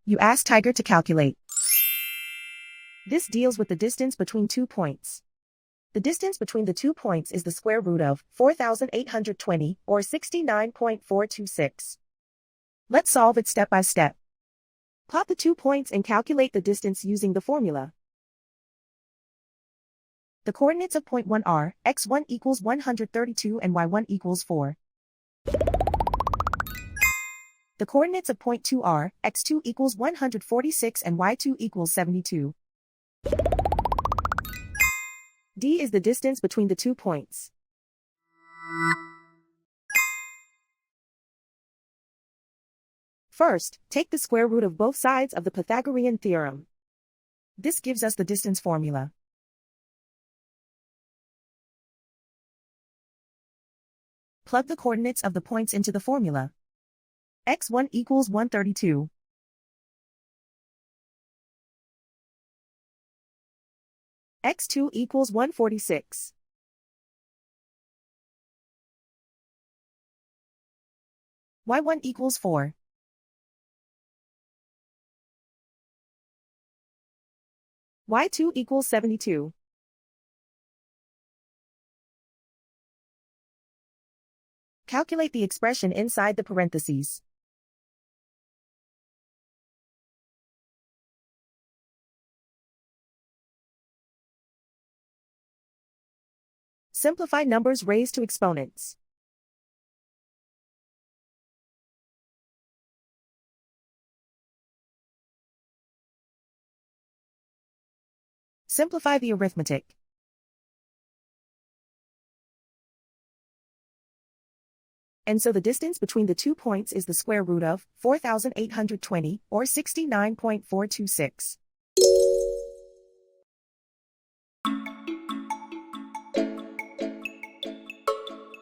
You ask Tiger to calculate. This deals with the distance between 2 points. The distance between the 2 points is the square root of 4,820, or 69.426. Let's solve it step by step. Plot the 2 points and calculate the distance using the formula. The coordinates of point 1 are x1 equals 132 and y1 equals 4. The coordinates of point 2 are x2 equals 146 and y2 equals 72. D is the distance between the 2 points. First, take the square root of both sides of the Pythagorean theorem. This gives us the distance formula. Plug the coordinates of the points into the formula. x1 equals 132. x2 equals 146. y1 equals 4. y2 equals 72. Calculate the expression inside the parentheses. Simplify numbers raised to exponents. Simplify the arithmetic. And so the distance between the 2 points is the square root of 4,820, or 69.426.